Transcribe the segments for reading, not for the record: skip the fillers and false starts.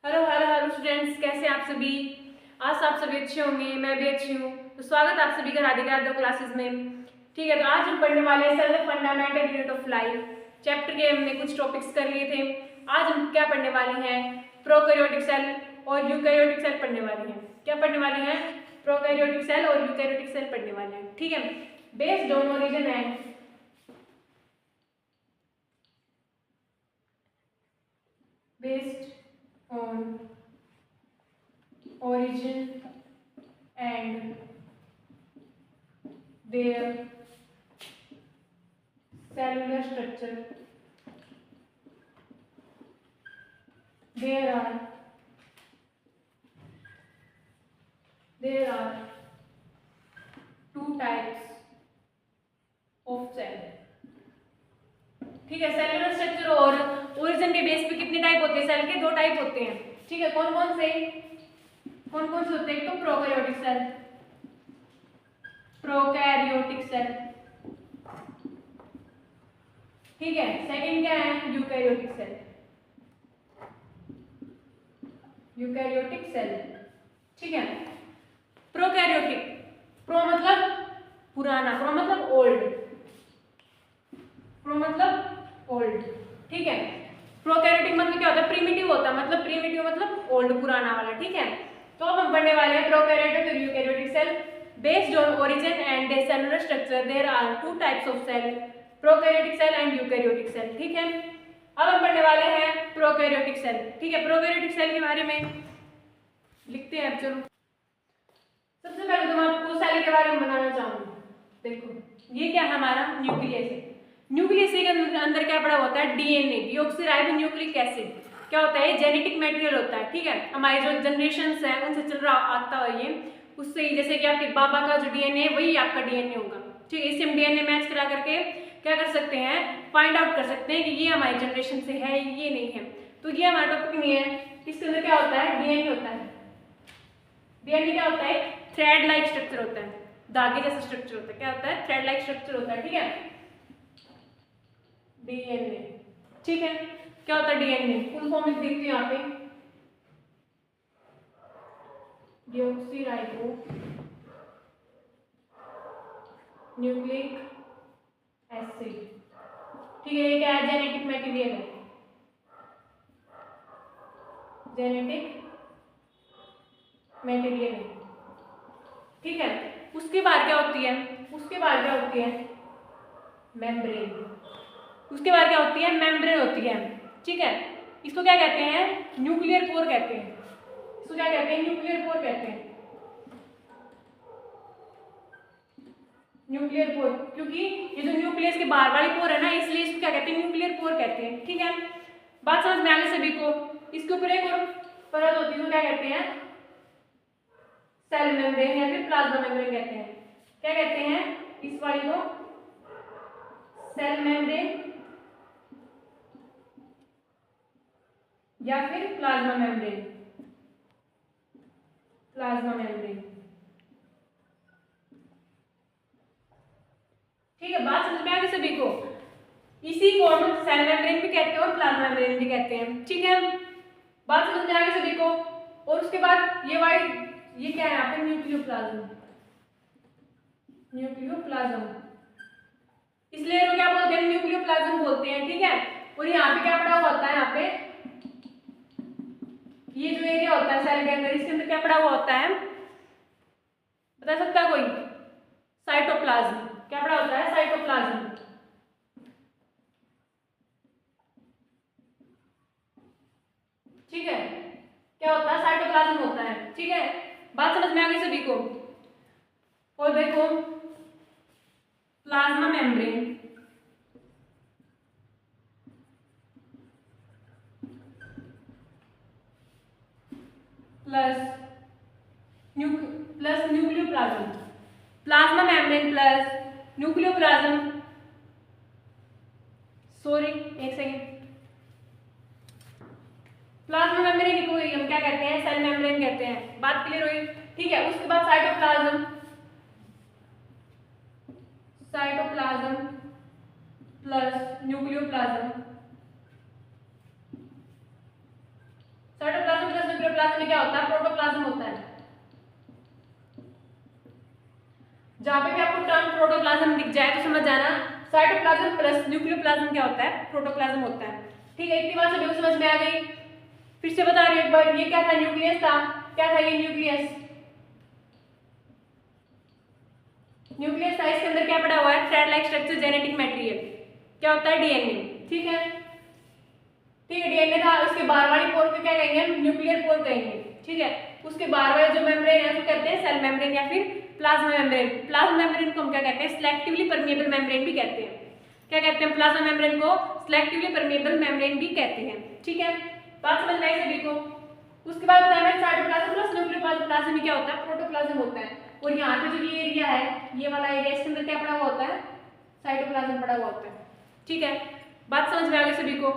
Hello hello hello students, कैसे हैं आप सभी। आज आप सभी अच्छे होंगे, मैं भी अच्छी हूँ। तो स्वागत है आप सभी का राधिका दो क्लासेस में। ठीक है, तो आज हम पढ़ने वाले हैं self fundamental unit of life. Chapter के हमने कुछ टॉपिक्स कर लिए थे। आज हम क्या पढ़ने वाले हैं, प्रोकैरियोटिक सेल और यूकैरियोटिक सेल पढ़ने वाले हैं। क्या पढ़ने वाले हैं, प्रोकैरियोटिक सेल और यूकैरियोटिक सेल पढ़ने वाले हैं। ठीक है, based on origin and based on origin and their cellular structure, there are two types of cell। ठीक है, सेलुलर स्ट्रक्चर और ओरिजिन के बेस पे कितने टाइप होते हैं, सेल के दो टाइप होते हैं। ठीक है, कौन कौन से होते हैं। एक तो प्रोकैरियोटिक सेल, ठीक है। सेकंड क्या है, यूकैरियोटिक सेल। ठीक है, प्रोकैरियोटिक, प्रो मतलब पुराना, प्रो मतलब ओल्ड। ठीक है, प्रोकैरियोटिक मतलब क्या होता है, प्रिमिटिव होता है, मतलब ओल्ड, पुराना वाला। ठीक है, तो अब हम पढ़ने वाले हैं प्रोकैरियोटिक और eukaryotic cell. Based on origin and their cellular structure there are two types of cell, prokaryotic cell and eukaryotic cell. ठीक है, अब हम पढ़ने वाले हैं प्रोकैरियोटिक सेल। ठीक है, प्रोकैरियोटिक सेल के बारे में लिखते हैं। अब चलो, सबसे पहले तो मैं आपको सेल के बारे में बताना चाहूंगी। देखो, ये क्या है, हमारा न्यूक्लियस है। न्यूक्लियस के अंदर क्या पड़ा होता है, डीएनए, डीऑक्सीराइबोन्यूक्लिक एसिड। क्या होता है, जेनेटिक मटेरियल होता है। ठीक है, हमारी जो जनरेशंस है उनसे चल रहा आता है ये, उससे ही, जैसे कि आपके बाबा का जो डीएनए है वही आपका डीएनए होगा। ठीक है, इससे हम डीएनए मैच करा करके क्या कर सकते हैं, फाइंड आउट कर सकते हैं कि ये हमारी जनरेशन से है, ये नहीं है। तो ये हमारा टॉपिक नहीं है। इसके अंदर क्या होता है, डीएनए होता है। डीएनए क्या होता है, थ्रेड लाइक स्ट्रक्चर होता है, धागे जैसा स्ट्रक्चर होता है। क्या होता है, थ्रेड लाइक स्ट्रक्चर होता है। ठीक है, डीएनए। ठीक है, क्या होता है डीएनए, फुल फॉर्म में देखते हैं यहाँ पे, डीऑक्सीराइबो न्यूक्लिक एसिड। ठीक है, ये क्या है, जेनेटिक मटेरियल है, जेनेटिक मटेरियल है। ठीक है, उसके बाद क्या होती है, मेम्ब्रेन। उसके बाद क्या होती है, मेम्ब्रेन होती है। ठीक है, इसको क्या कहते हैं, न्यूक्लियर कोर कहते हैं। इसको क्या कहते हैं, न्यूक्लियर कोर कहते हैं। न्यूक्लियर कोर, क्योंकि ये जो न्यूक्लियस के बाहर वाली कोर है ना, इसलिए इसको क्या कहते हैं, न्यूक्लियर कोर कहते हैं। ठीक है, बात समझ में आ गई सभी को। इसके ऊपर एक और परत होती है, तो क्या कहते हैं, सेल मेम्ब्रेन या फिर प्लाज्मा मेम्ब्रेन कहते हैं। क्या कहते हैं, इस वाली को सेल मेम्ब्रेन या फिर प्लाज्मा मेम्ब्रेन। ठीक है, बात समझ में आ गई सभी को। इसी को हम सेल मेम्ब्रेन भी कहते हैं और प्लाज्मा मेम्ब्रेन भी कहते हैं। ठीक है, बात समझ में आ गई सभी को। और उसके बाद ये वाइट, ये क्या है यहाँ पे, न्यूक्लियोप्लाज्म। इसलिए तो क्या बोलते हैं, न्यूक्लियोप्लाज्म बोलते हैं। ठीक है, और यहाँ पे क्या पड़ा हुआ होता है, यहाँ पे ये जो एरिया होता है सेल के अंदर, इसके अंदर क्या पड़ा हुआ होता है, बता सकता है कोई, साइटोप्लाज्म। क्या पड़ा होता है, साइटोप्लाज्म। ठीक है, क्या होता है, साइटोप्लाज्म होता है। ठीक है, बात समझ में आ गई सभी को। और देखो, plasma membrane plus nucleoplasm, plasma membrane plus nucleoplasm, sorry एक सेकेंड, प्लाज्मा मेम्ब्रेन को हम क्या कहते हैं, सेल मेम्ब्रेन कहते हैं। बात क्लियर हुई। ठीक है, उसके बाद cytoplasm plus nucleoplasm, cytoplasm plus nucleoplasm में क्या होता है, प्रोटोप्लाज्म होता है। जहां पे भी आपको टर्म प्रोटोप्लाज्म दिख जाए तो समझ जाना साइटोप्लाज्म प्लस न्यूक्लियोप्लाज्म क्या होता है, प्रोटोप्लाज्म होता है। ठीक है, इतनी बात सभी को समझ में आ गई। फिर से बता रही हूं एक बार, ये क्या था, न्यूक्लियस था। क्या था ये, न्यूक्लियस। न्यूक्लियस था, इसके अंदर क्या पड़ा हुआ है, thread like structure, genetic material, क्या होता है, डीएनए। ठीक है, ठीक है, डीएनए था। उसके बाहर वाली पोर को क्या कहेंगे हम, न्यूक्लियर पोर कहेंगे। ठीक है, उसके बाहर वाले जो मेम्ब्रेन है उसको कहते हैं सेल मेम्ब्रेन या फिर प्लाज्मा मेम्ब्रेन। प्लाज्मा मेम्ब्रेन को हम क्या कहते हैं, सिलेक्टिवली परमिएबल मेम्ब्रेन भी कहते हैं। क्या कहते हैं, प्लाज्मा मेम्ब्रेन को सिलेक्टिवली परमिएबल मेम्ब्रेन भी कहते हैं। ठीक है, बात समझ में आई सभी को। उसके बाद बताया साइटोप्लाज्म प्लस न्यूक्लियोप्लाज्म में क्या होता है, प्रोटोप्लाज्म होता है। और यहाँ पे जो ये एरिया है, ये वाला एरिया, इसके अंदर क्या पड़ा हुआ होता है, साइटोप्लाज्म पड़ा हुआ होता है। ठीक है, बात समझ में आ गई सभी को,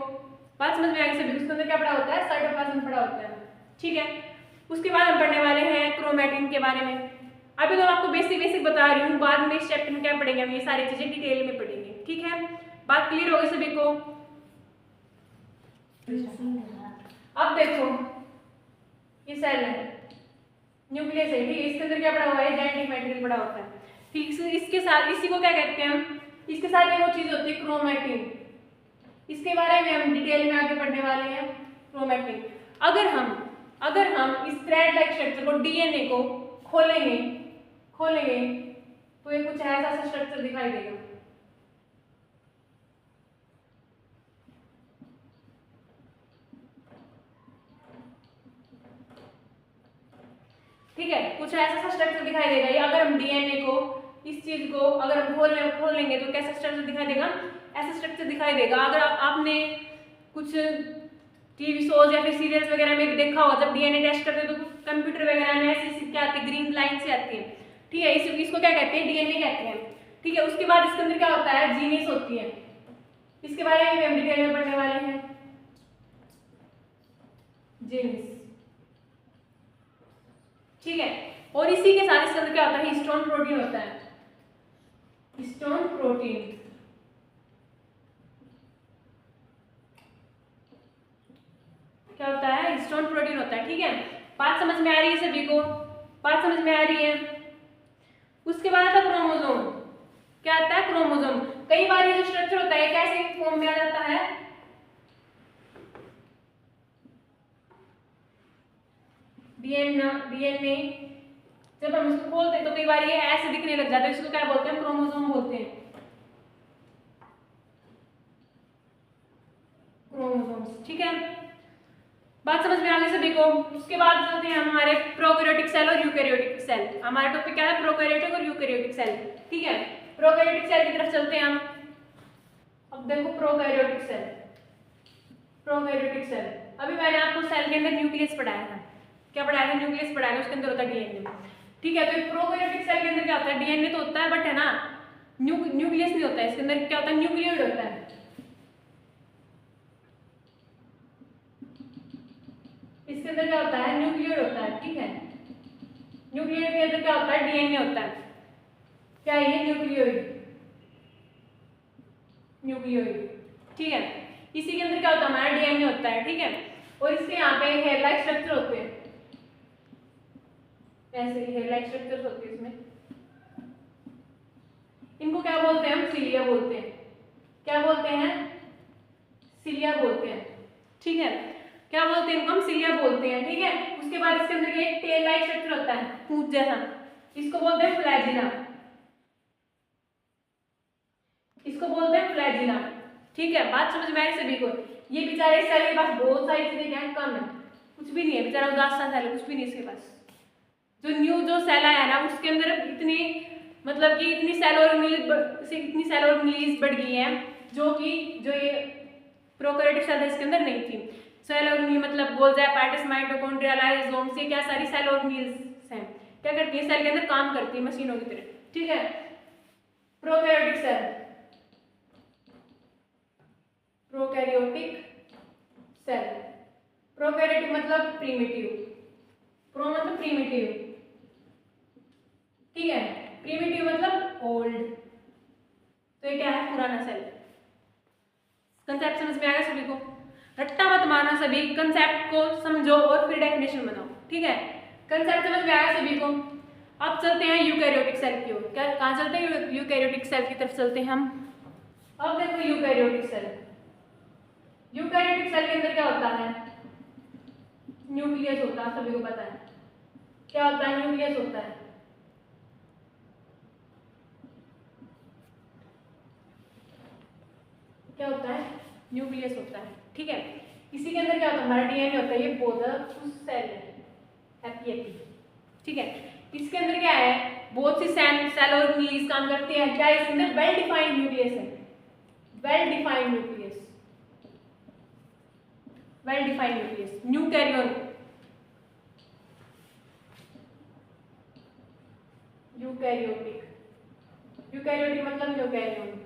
बात समझ में आ गई सभी को। उसके अंदर क्या पड़ा होता है, साइटोप्लाज्म पड़ा होता है। ठीक है, उसके बाद हम पढ़ने वाले हैं क्रोमैटिन के बारे में। अभी तो आपको बेसिक बेसिक बता रही हूँ, बाद में इस चैप्टर में क्या पढ़ेंगे हम, ये सारी चीजें डिटेल में पढ़ेंगे। ठीक है, बात क्लियर होगी सभी को। अब देखो, ये सेल है, न्यूक्लियस है। ठीक है, इसके अंदर क्या पड़ा हुआ है, जेनेटिक मटेरियल पड़ा होता है। ठीक, इसके साथ इसी को क्या कहते हैं हम, इसके साथ एक और चीज होती है क्रोमैटिन। इसके बारे में हम डिटेल में आगे पढ़ने वाले हैं, क्रोमैटिन। अगर हम इस थ्रेड लाइक स्ट्रक्चर को, डीएनए को खोलेंगे तो ये कुछ ऐसा सा स्ट्रक्चर दिखाई देगा। ठीक है, कुछ ऐसा सा स्ट्रक्चर दिखाई देगा। ये अगर हम डीएनए को, इस चीज को अगर हम खोलेंगे तो कैसा स्ट्रक्चर दिखाई देगा, ऐसा स्ट्रक्चर दिखाई देगा। अगर आपने कुछ टीवी शोज या फिर सीरियल्स वगैरह में देखा होगा, जब डीएनए टेस्ट करते हैं तो कंप्यूटर वगैरह में ऐसी क्या आती है, ग्रीन लाइन से आती है। ठीक है, इसको क्या कहते हैं, डीएनए कहते हैं। ठीक है, उसके बाद इसके अंदर क्या होता है, जीनिस होती है। इसके बारे में हम डिटेल में पढ़ने वाले हैं, जीनिस। ठीक है, और इसी के साथ इसके अंदर क्या होता है, हिस्टोन प्रोटीन होता है। हिस्टोन प्रोटीन क्या होता है, हिस्टोन प्रोटीन होता है। ठीक है, बात समझ में आ रही है सभी को, बात समझ में आ रही है। उसके बाद आता है क्रोमोसोम। क्या आता है, क्रोमोसोम। कई बार ये जो स्ट्रक्चर होता है कैसे फॉर्म में आ जाता है, डीएनए जब हम इसको खोलते हैं तो कई बार ये ऐसे दिखने लग जाता है, इसको क्या बोलते हैं, क्रोमोसोम बोलते हैं, क्रोमोसोम्स। ठीक है, बात समझ में आ गई सभी को। उसके बाद चलते हैं हमारे प्रोकैरियोटिक सेल और यूकैरियोटिक सेल। हमारा टॉपिक क्या है, प्रोकैरियोटिक और यूकैरियोटिक सेल। ठीक है, प्रोकैरियोटिक सेल की तरफ चलते हैं हम। अब देखो प्रोकैरियोटिक सेल, प्रोकैरियोटिक सेल। अभी मैंने आपको सेल के अंदर न्यूक्लियस पढ़ाया था। क्या पढ़ाया था, न्यूक्लियस पढ़ाया था, उसके अंदर होता है डीएनए। ठीक है, तो प्रोकैरियोटिक सेल के अंदर क्या होता है, डीएनए तो होता है बट है ना, न्यूक्लियस नहीं होता है। इसके अंदर क्या होता है, न्यूक्लियोइड होता है। इसके अंदर क्या होता है, न्यूक्लियोइड होता है। ठीक है, न्यूक्लियोइड के अंदर क्या होता है, डीएनए होता है। क्या है ये, न्यूक्लियोइड, न्यूक्लियोइड। ठीक है, इसी के अंदर क्या होता है, हमारा डीएनए होता है। ठीक है, और इसके यहाँ पे हेयर लाइक स्ट्रक्चर होते हैं, ऐसे हेयर लाइक स्ट्रक्चर्स होते हैं इसमें। इनको क्या बोलते हैं हम, सिलिया बोलते हैं। क्या बोलते हैं, सिलिया बोलते हैं। ठीक है, क्या बोलते हैं इनको हम, सिलिया बोलते हैं। ठीक है, उसके बाद इसके अंदर एक टेल लाइक स्ट्रक्चर होता है, पूंछ जैसा, इसको बोलते हैं फ्लैजिला, इसको बोलते हैं फ्लैजिला। ठीक है, बात समझ में आई सभी को। ये बेचारे सेल के पास बहुत सारी चीजें क्या है, कम है, कुछ भी नहीं है बेचारा, उदास सा सेल है, कुछ भी नहीं इसके पास। जो सेल आया ना उसके अंदर इतनी मतलब कि इतनी सेल ऑर्गेनीज बढ़ गई है जो ये प्रोकैरियोटिक सेल इसके अंदर नहीं थी। सेल ऑर्गेनीज मतलब गोल्गी, एपार्टस, माइटोकॉन्ड्रिया, लाइसोसोम्स, ये क्या सारी सेल ऑर्गेनीज हैं, क्या करती है, सेल के अंदर काम करती है मशीनों की तरह। ठीक है, prokaryotic cell, prokaryotic cell, prokaryotic मतलब प्रीमिटिव, प्रो मतलब प्रीमिटिव। ठीक है, प्रीमिटिव मतलब ओल्ड, तो ये क्या है, पुराना सेल। कंसेप्ट समझ में आ गया सभी को। रट्टा मत मारना, सभी कंसेप्ट को समझो और फिर डेफिनेशन बनाओ, ठीक है। कंसेप्ट समझ में आया सभी को। अब चलते हैं यूकैरियोटिक सेल की ओर। क्या कहाँ चलते हैं? यूकैरियोटिक सेल की तरफ चलते हैं हम। अब देखो यूकैरियोटिक सेल। यूकैरियोटिक सेल के अंदर क्या होता है? न्यूक्लियस होता है, सभी को पता है क्या होता है, न्यूक्लियस होता है। क्या होता है? न्यूक्लियस होता है, ठीक है। इसी के अंदर क्या होता है? हमारा डीएनए होता है, ये बोध सेल है, हैप्पी, ठीक है। इसके अंदर क्या है? बहुत सी सेल ऑर्गेनेल्स काम करते हैं। क्या इसके अंदर? वेल डिफाइंड न्यूक्लियस है, well defined nucleus, well defined nucleus. Eukaryote, eukaryotic, eukaryotic मतलब यूकैरियोट।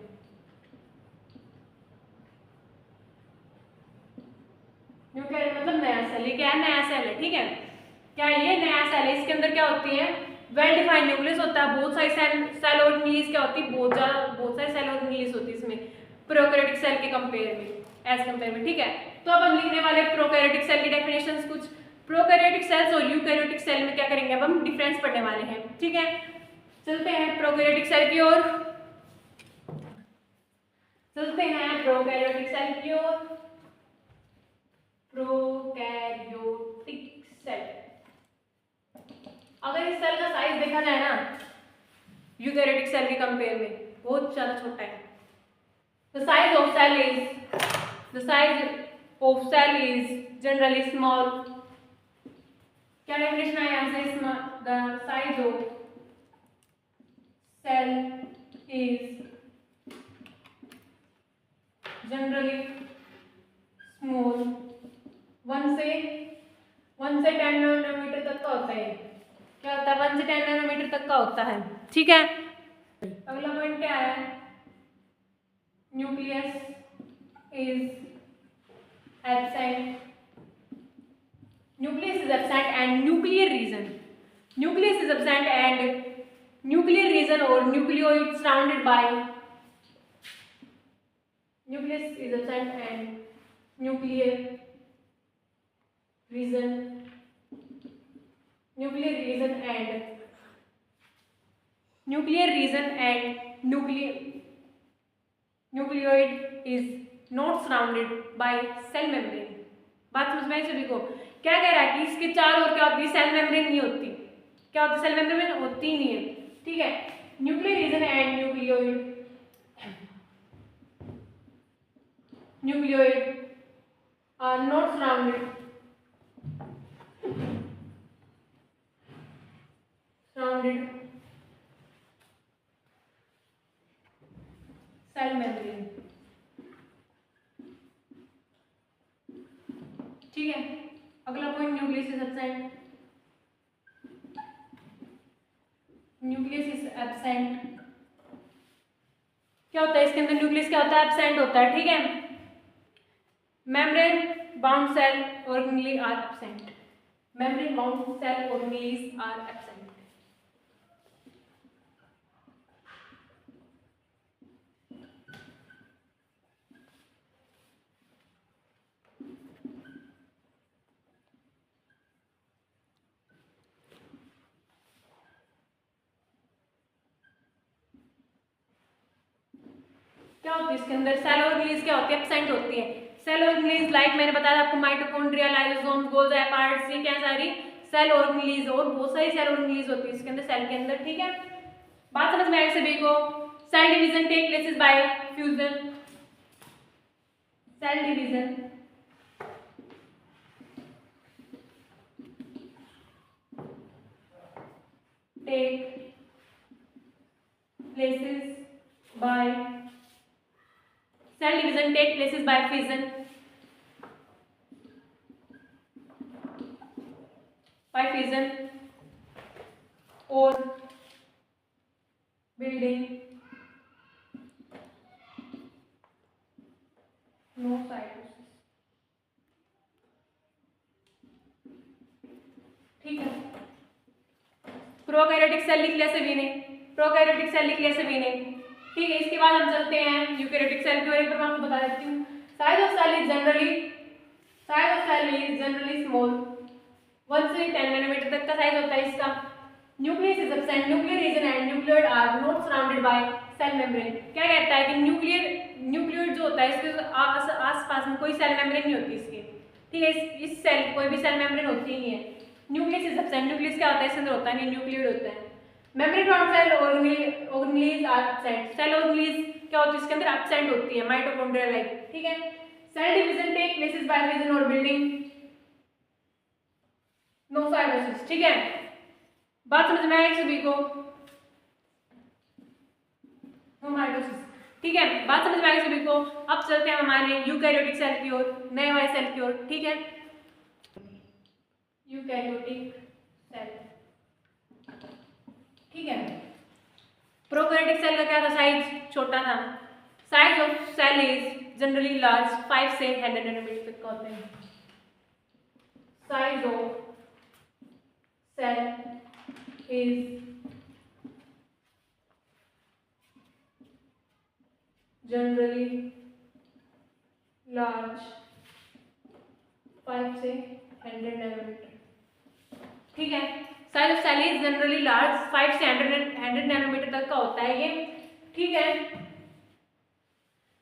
यूकैरियोट मतलब नया सेल। ये क्या है? नया सेल है, ठीक है। क्या ये नया सेल है? इसके अंदर क्या होती है? वेल डिफाइंड न्यूक्लियस होता है। बहुत सारी सेल ऑर्गेनेल्स क्या होती है? बहुत सारी सेल ऑर्गेनेल्स होती है इसमें, प्रोकैरियोटिक सेल के कंपेयर में, एज कंपेयर में, ठीक है। तो अब हम लिखने वाले प्रोकैरियोटिक सेल की डेफिनेशंस कुछ। प्रोकैरियोटिक सेल्स और यूकैरियोटिक सेल में क्या करेंगे? अब हम डिफरेंस पढ़ने वाले हैं, ठीक है। चलते हैं प्रोकैरियोटिक सेल की ओर, चलते हैं प्रोकैरियोटिक सेल की ओर। प्रोकैरियोटिक सेल, अगर इस सेल का साइज देखा जाए ना यूकैरियोटिक सेल के कंपेयर में, बहुत ज्यादा छोटा है। The size of cell is generally small. क्या डेफिनेशन है यहाँ से? The size of cell is generally small. 1 से 10 नैनोमीटर तक का होता है। क्या होता है? 1 से 10 नैनोमीटर तक का होता है, ठीक है। अगला पॉइंट क्या है? Nucleus is absent. Nucleus is absent and nuclear region. Nucleus is absent and nuclear region or nucleoid surrounded by. Nucleus is absent and nuclear region. Nuclear region and nucleoid is not surrounded by cell membrane. बात समझ में आई सभी को? क्या कह रहा है कि इसके चारों ओर क्या होती है? सेल मेम्ब्रेन नहीं होती। क्या होती है? सेल मेम्ब्रेन होती ही नहीं है, ठीक है। Nuclear region and nucleoid are not surrounded cell membrane, ठीक है। अगला point nucleus is absent. Nucleus is absent, क्या होता है इसके अंदर? न्यूक्लियस क्या होता है? एब्सेंट होता है, ठीक है। Membrane bound cell organelles are absent. Membrane bound cell organelles are absent. क्या होती है इसके अंदर? सेल ऑर्गेनेलीज क्या होती है? एब्सेंट होती है। सेल ऑर्गेनेलीज लाइक मैंने बताया आपको, माइटोकॉन्ड्रिया, लाइसोसोम, गोल्गी पार्ट्स, ये क्या सारी सेल ऑर्गेनेलीज और बहुत सारी सेल ऑर्गेनेलीज होती है इसके अंदर, सेल के अंदर, ठीक है। बात समझ में आई सभी को? Cell division take places by fusion. Cell division take places by cell division take places by fission, or building no cytosis, ठीक है। प्रोकैरियोटिक सेल लिख लिया सभी ने, प्रोकैरियोटिक सेल लिख लिया सभी ने, ठीक है। इसके बाद हम चलते हैं यूकैरियोटिक सेल की ओर। एक बार मैं आपको बता देती हूँ। Size of cell is generally size of cell is generally small, 1 से 10 नैनोमीटर तक का साइज होता है इसका। Nucleus is absent, nuclear region and nucleoid are not surrounded by cell membrane. क्या कहता है कि न्यूक्लियोइड जो होता है इसके आस-पास में कोई सेल मेम्ब्रेन नहीं होती इसके, ठीक है, इस सेल कोई भी सेल मेम्ब्रेन होती ही नहीं है। न्यूक्लियस इज एब्सेंट, न्यूक्लियस क्या होता है इसके अंदर होता है नहीं, न्यूक्लियोइड होता है। Membrane around cell organelles are absent, cell organelles क्या होती है इसके अंदर एब्सेंट होती है, माइटोकॉन्ड्रिया लाइक, ठीक है। Cell division take places by fission और बिल्डिंग, नो फाइब्रोसिस, ठीक है। बात समझ में आई सभी को, नो माइटोसिस, ठीक है, बात समझ में आई सभी को। अब चलते हैं हमारे यूकैरियोटिक सेल की ओर, नए वाले सेल की ओर, ठीक है। यूकैरियोटिक सेल, ठीक है। प्रोकैरियोटिक सेल का क्या था, साइज छोटा था। Size of cell is generally large, 5 से 100 नैनोमीटर तक का होता है। Size of cell is generally large, 5 से 100 नैनोमीटर, ठीक है। Size of cell is generally large, 5 से 100 नैनोमीटर तक का होता है ये, ठीक है।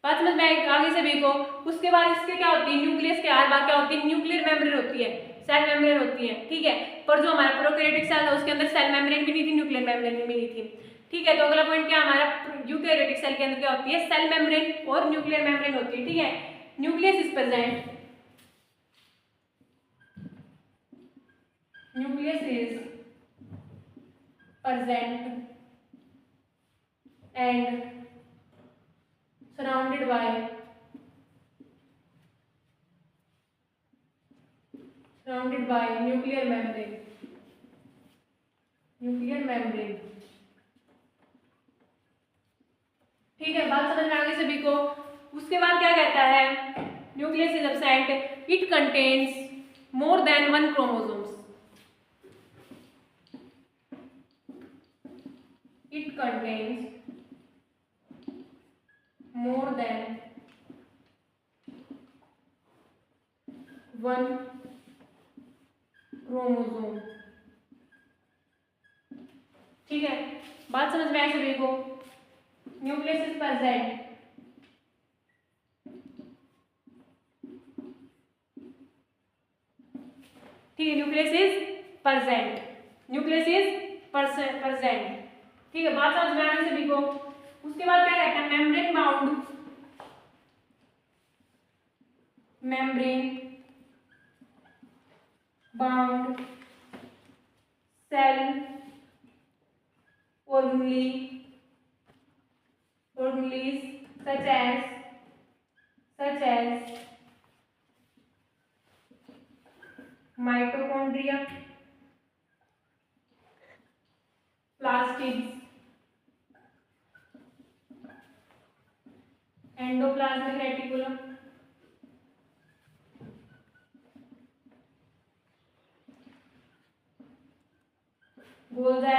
बात समझ में आई आगे सभी को। उसके बाद इसके क्या होती है, न्यूक्लियस के आर पार क्या होती है, न्यूक्लियर मेम्ब्रेन होती है, सेल मेम्ब्रेन होती है, ठीक है। पर जो हमारा प्रोकैरियोटिक सेल था उसके अंदर सेल मेम्ब्रेन भी नहीं थी, न्यूक्लियर मेम्ब्रेन भी नहीं थी, ठीक है। तो अगला पॉइंट क्या हमारा, यूकैरियोटिक सेल के अंदर क्या होती है, सेल मेम्ब्रेन और न्यूक्लियर मेम्ब्रेन होती है, ठीक है। Nucleus is present, nucleus is present and surrounded by nuclear membrane, ठीक है। बात समझ में आ गई सभी को। उसके बाद क्या कहता है, nucleus is absent, it contains more than 1 chromosomes, it contains more than 1 chromosome, ठीक है। बात समझ में आई सभी को। न्यूक्लियस इज प्रेजेंट, ठीक है, nucleus is present, nucleus is present, ठीक है। बात समझ में आई सभी को। उसके बाद क्या कहता है, membrane bound cell organelles such as mitochondria, plastids, endoplasmic reticulum, Golgi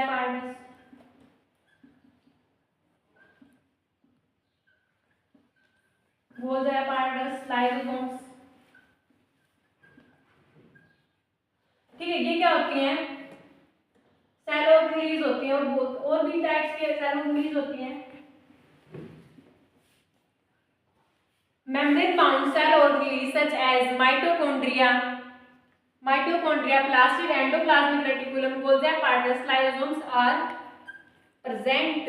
apparatus, lysosomes, ठीक है। ये क्या होती हैं, सेल ऑर्गेनेल्स होती हैं, और भी टाइप्स के सेल ऑर्गेनेल्स होती हैं। membrane bound cell organelles such as mitochondria, plastid, endoplasmic reticulum, Golgi apparatus, lysosomes are present,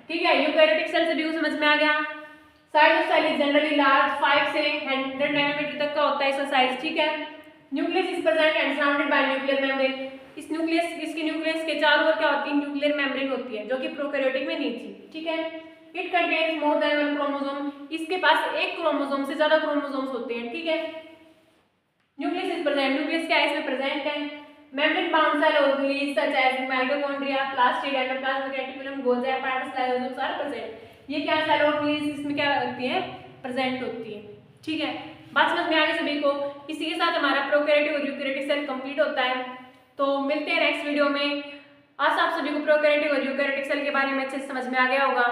ठीक है। यूकैरियोटिक सेल से भी समझ में आ गया। Size of cell is generally large, 5 से 100 नैनोमीटर तक का होता है इसका साइज, ठीक है। Nucleus is present and surrounded by nuclear membrane, इसके न्यूक्लियस के चारों ओर क्या होती है, न्यूक्लियर मेम्ब्रेन होती है, जो कि प्रोकैरियोटिक में नहीं थी, ठीक है। It contains more than 1 chromosome, इसके पास एक क्रोमोसोम से ज्यादा क्रोमोसोम्स होते हैं, ठीक है। न्यूक्लियस इज प्रेजेंट, न्यूक्लियस क्या है इसमें प्रेजेंट है। Membrane bound cell organelles such as mitochondria, plastid, endoplasmic reticulum, Golgi apparatus, lysosomes are present, ये क्या सेल organelles इसमें क्या होती है, प्रेजेंट होती है, ठीक है। बात समझ में आ गई सभी को। इसी के साथ हमारा प्रोकैरियोटिक और यूकैरियोटिक सेल कंप्लीट होता है। तो मिलते हैं नेक्स्ट वीडियो में। आज आप सभी को प्रोकैरियोटिक और यूकैरियोटिक सेल के बारे में अच्छे से समझ में आ गया होगा।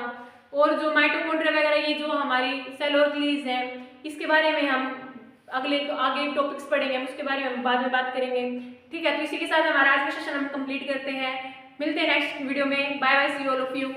और जो माइटोकॉन्ड्रिया वगैरह ये जो हमारी सेल ऑर्गेनीज है, इसके बारे में हम आगे टॉपिक्स पढ़ेंगे, हम उसके बारे में हम बाद में बात करेंगे। ठीक है, तो इसी के साथ हमारा आज का सेशन हम कंप्लीट करते हैं। मिलते हैं नेक्स्ट वीडियो में। Bye bye, see all of you.